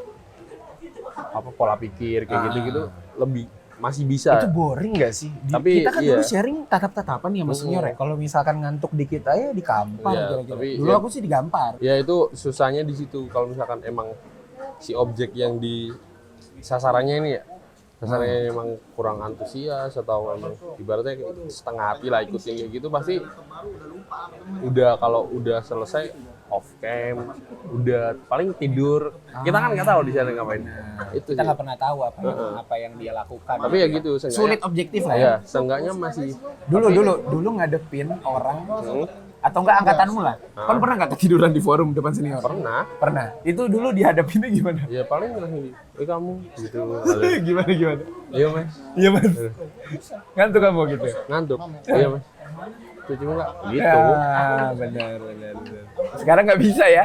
S2: pola pikir kayak gitu lebih masih bisa.
S1: Itu boring nggak sih?
S2: Tapi
S1: kita kan dulu sharing tatap-tatapan ya Mas Senior ya. Kalau misalkan ngantuk dikit aja digampar kira-kira. Dulu aku sih digampar.
S2: Ya itu susahnya di situ. Kalau misalkan emang si objek yang di sasarannya ini ya, sasarannya emang kurang antusias atau emang ibaratnya setengah hati lah ikutin kayak gitu, pasti kalau udah selesai off cam, udah paling tidur. Kita kan nggak tahu di sana ngapain. Itu
S1: kita nggak pernah tahu apa yang dia lakukan.
S2: Tapi ya gitu,
S1: sulit objektif lah ya.
S2: Ya, seenggaknya masih
S1: dulu ngadepin orang atau enggak angkatanmu lah. Kan pernah nggak ketiduran di forum depan senior? Pernah. Itu dulu dihadapinnya gimana?
S2: Ya paling langsung kamu gitu.
S1: gimana?
S2: Iya mas.
S1: Ngantuk kamu gitu?
S2: Ngantuk. Iya mas. Cuci muka gitu.
S1: Benar. Sekarang nggak bisa ya?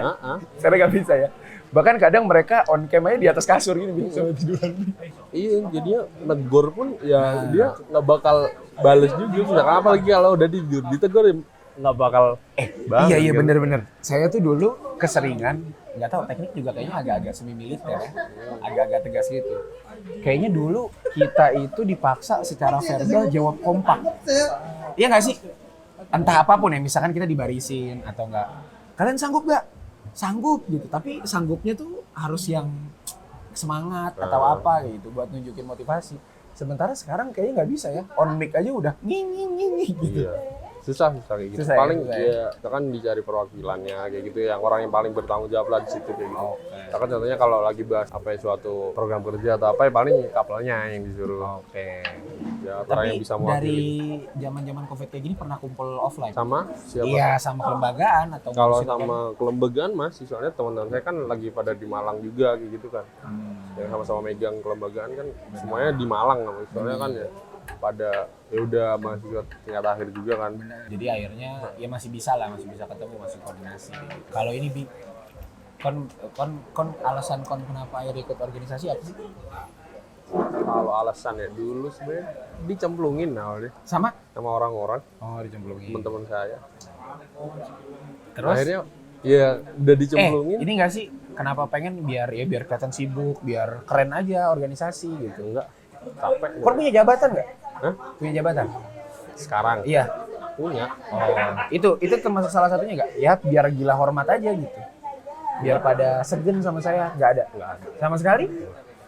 S1: Bahkan kadang mereka on cam aja di atas kasur gitu bisa tiduran.
S2: Iya, jadinya negor pun ya dia nggak bakal bales juga. Misalkan apalagi kalau udah tidur ditegur nggak bakal
S1: iya bener. Saya tuh dulu keseringan, nggak tahu teknik juga kayaknya agak-agak semi militer ya, agak-agak tegas gitu. Kayaknya dulu kita itu dipaksa secara verbal jawab kompak. Iya nggak sih? Entah apapun ya, misalkan kita dibarisin atau enggak. Kalian sanggup nggak? Sanggup gitu. Tapi sanggupnya tuh harus yang semangat atau apa gitu buat nunjukin motivasi. Sementara sekarang kayaknya nggak bisa ya. On mic aja udah nging gitu.
S2: Iya. Susah kayak gitu. Paling ya kita kan dicari perwakilannya kayak gitu, yang orang yang paling bertanggung jawab lah di situ kayak gitu. Kita kan contohnya kalau lagi bahas suatu program kerja atau apa ya paling kapalnya yang disuruh. Ya, orang yang bisa mewakili. Dari
S1: zaman-zaman Covid kayak gini pernah kumpul offline?
S2: Sama siapa?
S1: Iya, sama kelembagaan atau
S2: kalau sama kelembagaan masih, soalnya teman-teman saya kan lagi pada di Malang juga kayak gitu kan. Yang sama-sama megang kelembagaan kan semuanya di Malang, soalnya kan ya pada ya udah mahasiswa tingkat akhir juga kan.
S1: Jadi akhirnya ya masih bisa ketemu, masih koordinasi. Kalau ini alasan kenapa akhirnya ikut organisasi apa sih?
S2: Kalau alasan ya dulu sebenarnya dicemplungin awalnya
S1: sama
S2: orang-orang.
S1: Dicemplungin
S2: teman-teman saya.
S1: Terus
S2: akhirnya ya udah dicemplungin.
S1: Ini nggak sih kenapa pengen biar kelihatan sibuk, biar keren aja organisasi gitu?
S2: Enggak, capek.
S1: Kau punya jabatan nggak?
S2: Hah?
S1: Punya jabatan?
S2: Sekarang?
S1: Iya.
S2: Punya.
S1: Itu termasuk salah satunya nggak? Ya biar gila hormat aja gitu. Biar pada segen sama saya. Nggak ada. Sama sekali?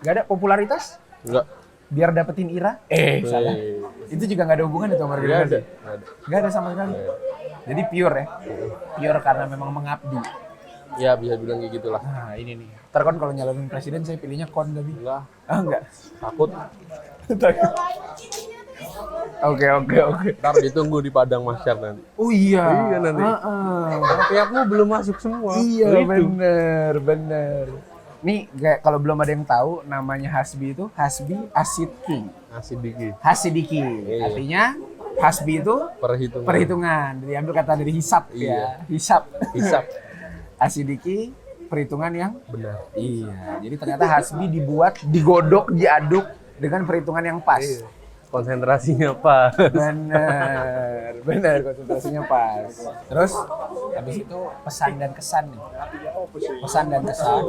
S1: Nggak ada popularitas?
S2: Nggak.
S1: Biar dapetin Ira? Salah. Itu juga nggak ada hubungan itu sama organisasi? Nggak ada sama sekali. Jadi pure ya? Pure karena memang mengabdi.
S2: Ya bisa bilang kayak gitulah.
S1: Nah ini nih. Ntar kon kalau nyalonin presiden saya pilihnya kon tapi.
S2: Enggak.
S1: Enggak.
S2: Takut. Oke. Ntar ditunggu di Padang Mahsyar nanti.
S1: Oh iya.
S2: Iya nanti. Rakyatmu belum masuk semua.
S1: Iya bener. Nih kalau belum ada yang tahu namanya Hasbi itu Hasbi Asidiki.
S2: Hasidiki.
S1: Artinya Hasbi itu
S2: Perhitungan.
S1: diambil kata dari hisap
S2: Iya.
S1: ya. Hisap.
S2: Hisap.
S1: Asidiki perhitungan yang
S2: Benar.
S1: iya. Jadi ternyata hasbi dibuat, digodok, diaduk dengan perhitungan yang pas.
S2: Iya. Konsentrasinya apa?
S1: Benar konsentrasinya pas. Terus habis itu pesan dan kesan nih. Pesan dan kesan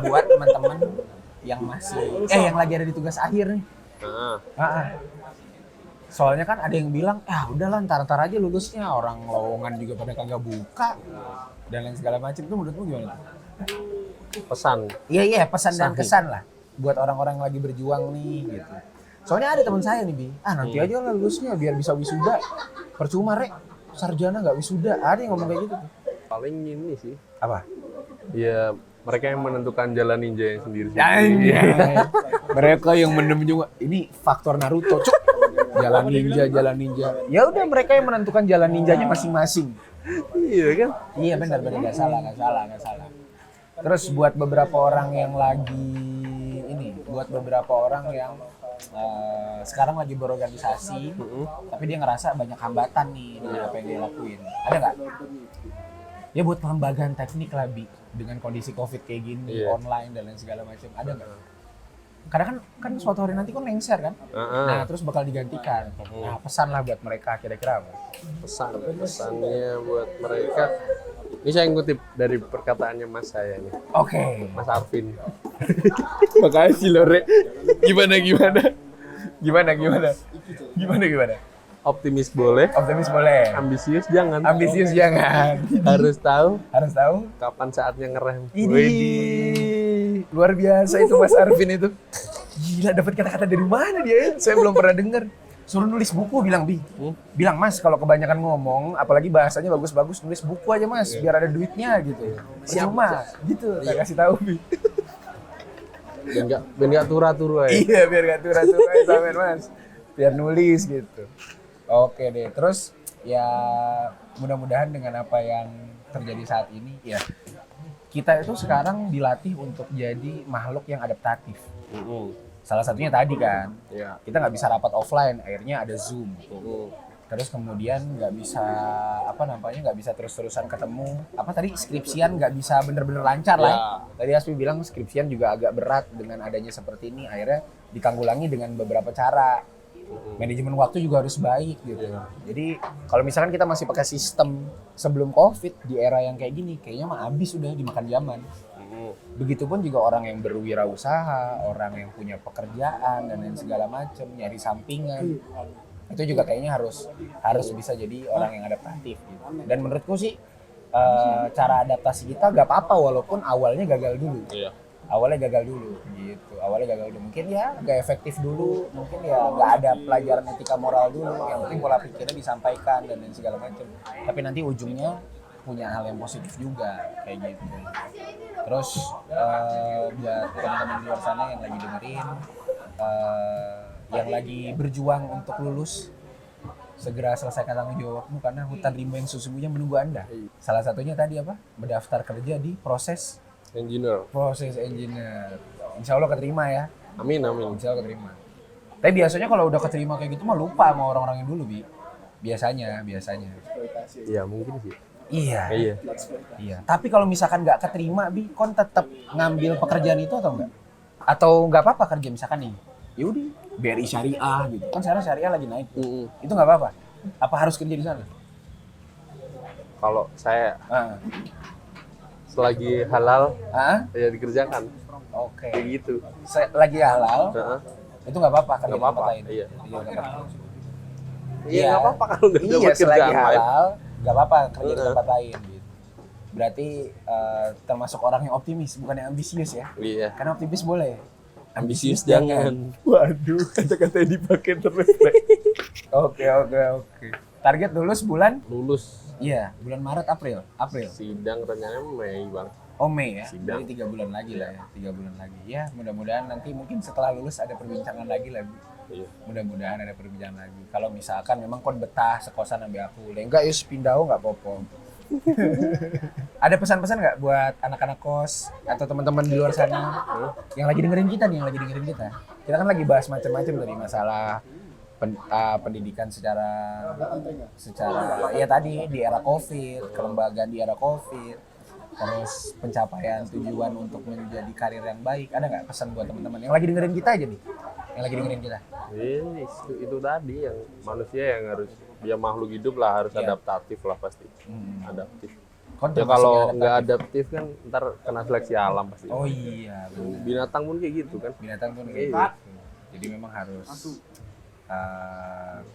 S1: buat teman-teman yang masih yang lagi ada di tugas akhir nih. Soalnya kan ada yang bilang, udahlah ntar aja lulusnya, orang lowongan juga pada kagak buka dan lain segala macam. Itu menurutmu gimana?
S2: Pesan.
S1: Iya pesan dan kesan lah buat orang-orang yang lagi berjuang nih gitu. Soalnya ada teman saya nih Bi, nanti aja lah lulusnya biar bisa wisuda. Percuma rek, sarjana nggak wisuda. Ada yang ngomong kayak gitu.
S2: Paling ini sih.
S1: Apa?
S2: Ya mereka yang menentukan jalan ninja yang sendiri.
S1: Mereka yang menemukan ini faktor Naruto, cuk. Jalan ninja. Ya udah mereka yang menentukan jalan ninjanya masing-masing.
S2: Iya kan?
S1: Iya benar nggak salah. Terus buat beberapa orang yang sekarang lagi berorganisasi, tapi dia ngerasa banyak hambatan nih dengan apa yang dia lakuin. Ada nggak? Ya buat pelembagaan teknik lah Bi, dengan kondisi COVID kayak gini, online dan lain segala macam. Ada nggak? Karena kan suatu hari nanti kan lengser kan, nah terus bakal digantikan. Nah pesan lah buat mereka kira-kira apa?
S2: Pesannya buat mereka. Ini saya ngutip dari perkataannya mas saya nih.
S1: Oke.
S2: Mas Arvin.
S1: Makasih Lore. Gimana?
S2: Optimis boleh. Ambisius jangan. Harus tahu kapan saatnya ngerem.
S1: Ini luar biasa itu Mas Arvin itu. Gila, dapat kata-kata dari mana dia ya? Saya belum pernah dengar. Suruh nulis buku bilang Bi. Bilang Mas kalau kebanyakan ngomong, apalagi bahasanya bagus-bagus, nulis buku aja Mas, biar ada duitnya gitu. Siap Mas, gitu. Saya kasih tahu Bi.
S2: Biar nggak tura-tura ya.
S1: Iya, biar nggak tura-tura ya sampean Mas. Biar nulis gitu. Oke deh, terus ya mudah-mudahan dengan apa yang terjadi saat ini ya kita itu sekarang dilatih untuk jadi makhluk yang adaptatif. Salah satunya tadi kan, kita nggak bisa rapat offline, akhirnya ada Zoom. Terus kemudian nggak bisa nggak bisa terus-terusan ketemu. Apa tadi skripsian nggak bisa bener-bener lancar lah. Tadi Asmi bilang skripsian juga agak berat dengan adanya seperti ini. Akhirnya ditanggulangi dengan beberapa cara. Manajemen waktu juga harus baik gitu. Jadi kalau misalkan kita masih pakai sistem sebelum COVID di era yang kayak gini, kayaknya mah habis udah dimakan zaman. Begitupun juga orang yang berwirausaha, orang yang punya pekerjaan dan lain segala macam, nyari sampingan. Itu juga kayaknya harus bisa jadi orang yang adaptatif gitu. Dan menurutku sih cara adaptasi kita gak apa-apa walaupun awalnya gagal dulu. Awalnya gagal dulu. Mungkin ya gak efektif dulu, mungkin ya gak ada pelajaran etika moral dulu. Yang penting pola pikirnya disampaikan dan lain segala macam. Tapi nanti ujungnya punya hal yang positif juga kayak gitu. Terus buat teman-teman di luar sana yang lagi dengerin, yang lagi berjuang untuk lulus, segera selesaikan tanggung jawabmu karena hutan rimba yang sesungguhnya menunggu Anda. Salah satunya tadi apa? Mendaftar kerja di proses engineer. Insya Allah keterima ya.
S2: Amin.
S1: Insya Allah keterima. Tapi biasanya kalau udah keterima kayak gitu mah lupa sama orang-orang yang dulu Bi. Biasanya.
S2: Iya mungkin sih.
S1: Iya. Tapi kalau misalkan nggak keterima Bi, kon tetap ngambil pekerjaan itu atau enggak? Atau nggak apa-apa kerja misalkan nih? Yaudah, BRI Syariah gitu. Kan sekarang Syariah lagi naik. Itu nggak apa-apa? Apa harus kerja di sana?
S2: Kalau saya selagi halal ya dikerjakan.
S1: Oke.
S2: Kayak gitu.
S1: Lagi halal. Itu nggak apa-apa kerja di tempat lain.
S2: Iya.
S1: Iya
S2: nggak apa-apa kalau nggak dapat
S1: selagi
S2: kerjaan
S1: halal, nggak apa-apa kerja di tempat lain gitu. Berarti termasuk orang yang optimis, bukan yang ambisius ya?
S2: Iya.
S1: Karena optimis boleh.
S2: Ambisius jangan.
S1: Waduh, kata-kata yang dipakai terus. Oke. Target lulus bulan? Iya, bulan Maret, April.
S2: Sidang rencananya Mei, Bang.
S1: Oh Mei ya?
S2: Sidang.
S1: Jadi 3 bulan lagi lah ya. 3 bulan lagi. Ya, mudah-mudahan nanti mungkin setelah lulus ada perbincangan lagi lah, Bu.
S2: Iya.
S1: Mudah-mudahan ada perbincangan lagi. Kalau misalkan memang kon betah sekosan ambil aku. Enggak, yus pindah nggak apa-apa. Ada pesan-pesan nggak buat anak-anak kos atau teman-teman di luar sana yang lagi dengerin kita nih, Kita kan lagi bahas macam-macam tadi, masalah pendidikan secara ya tadi di era COVID, kelembagaan di era COVID, terus pencapaian tujuan untuk menjadi karir yang baik. Ada nggak pesan buat teman-teman yang lagi dengerin kita aja nih, yang lagi dengerin kita?
S2: Itu tadi yang manusia yang harus, dia makhluk hidup lah, harus adaptatif lah pasti. Adaptif. Ya kalau nggak adaptif kan ntar kena seleksi alam pasti.
S1: Oh iya, benar.
S2: Binatang pun kayak gitu kan.
S1: Binatang pun kayak gitu. Jadi memang harus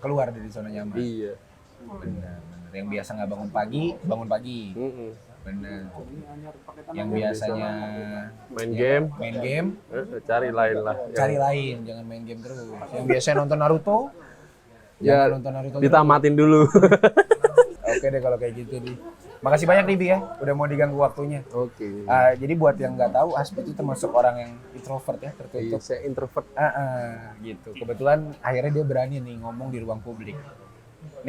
S1: keluar dari zona nyaman.
S2: Iya.
S1: Benar. Yang biasa nggak bangun pagi, bangun pagi. Benar. Yang biasanya
S2: main game, cari lain lah.
S1: Cari lain, jangan main game terus. Yang biasanya nonton Naruto,
S2: ya
S1: nonton Naruto
S2: ditamatin dulu.
S1: Oke deh kalau kayak gitu nih. Makasih banyak nih Bi ya, udah mau diganggu waktunya.
S2: Oke.
S1: Jadi buat yang nggak tahu, Hasbi itu termasuk orang yang introvert ya, tertutup.
S2: Iya, saya introvert.
S1: Gitu. Kebetulan akhirnya dia berani nih ngomong di ruang publik.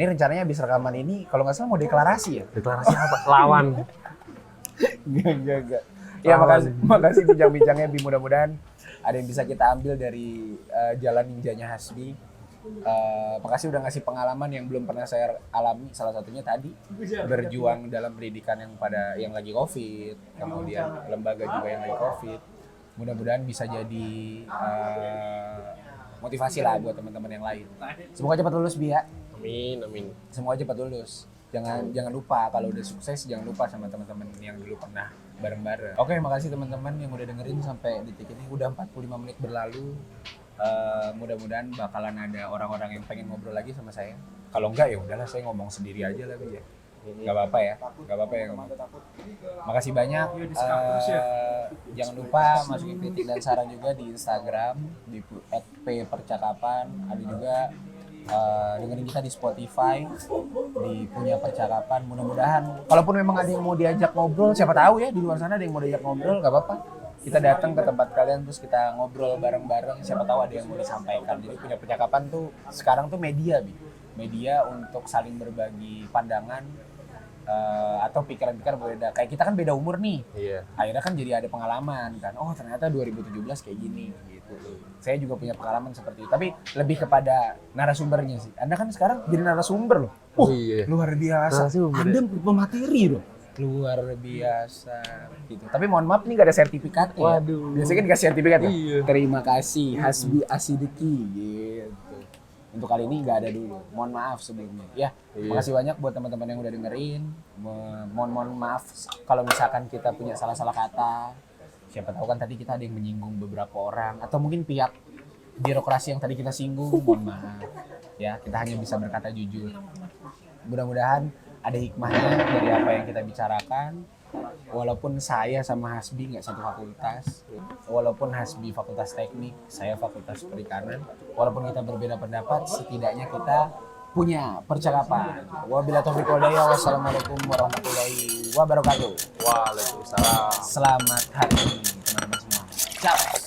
S1: Ini rencananya habis rekaman ini, kalau nggak salah mau deklarasi ya?
S2: Deklarasi apa? Lawan.
S1: Enggak. Ya makasih bincang-bincangnya Bi, mudah-mudahan ada yang bisa kita ambil dari jalan ninjanya Hasbi. Makasih udah ngasih pengalaman yang belum pernah saya alami, salah satunya tadi berjuang dalam pendidikan yang lagi COVID, kemudian lembaga juga yang lagi COVID. Mudah-mudahan bisa jadi motivasi lah buat teman-teman yang lain. Semoga cepat lulus Bi ya.
S2: Amin.
S1: Semoga cepat lulus. Jangan lupa kalau udah sukses, jangan lupa sama teman-teman yang dulu pernah bareng-bareng. Oke, makasih teman-teman yang udah dengerin sampai detik ini. Udah 45 menit berlalu. Mudah-mudahan bakalan ada orang-orang yang pengen ngobrol lagi sama saya. Kalau enggak ya udahlah, saya ngomong sendiri aja lah ya. Gak apa-apa ya ngomong. Makasih banyak. Jangan lupa masukin kritik dan saran juga di Instagram di @p_percakapan. Ada juga dengerin kita di Spotify, di Punya Percakapan. Mudah-mudahan kalaupun memang ada yang mau diajak ngobrol, siapa tahu ya di luar sana ada yang mau diajak ngobrol, gak apa-apa. Kita datang ke tempat kalian terus kita ngobrol bareng-bareng, siapa tahu ada yang mau disampaikan. Jadi Punya Percakapan tuh sekarang tuh media untuk saling berbagi pandangan atau pikiran-pikiran berbeda. Kayak kita kan beda umur nih.
S2: Iya.
S1: Akhirnya kan jadi ada pengalaman kan. Oh, ternyata 2017 kayak gini gitu. Saya juga punya pengalaman seperti itu. Tapi lebih kepada narasumbernya sih. Anda kan sekarang jadi narasumber loh.
S2: Iya.
S1: Luar biasa.
S2: Narasumber.
S1: Anda pemateri loh. Luar biasa gitu. Tapi mohon maaf nih gak ada sertifikatnya.
S2: Waduh.
S1: Biasanya kan dikasih sertifikat ya.
S2: Iya.
S1: Terima kasih Hasbi Asidiki gitu. Untuk kali ini nggak ada dulu. Mohon maaf sebelumnya. Ya, makasih banyak buat teman-teman yang udah dengerin. Mohon maaf kalau misalkan kita punya salah-salah kata. Siapa tahu kan tadi kita ada yang menyinggung beberapa orang atau mungkin pihak birokrasi yang tadi kita singgung. Mohon maaf. Ya, kita hanya bisa berkata jujur. Mudah-mudahan ada hikmahnya dari apa yang kita bicarakan. Walaupun saya sama Hasbi nggak satu fakultas, walaupun Hasbi fakultas teknik, saya fakultas perikanan, walaupun kita berbeda pendapat, setidaknya kita punya percakapan. Wabillahi taufiq wal hidayah. Wassalamualaikum warahmatullahi wabarakatuh.
S2: Waalaikumsalam.
S1: Selamat hari ini teman-teman semua. Ciao.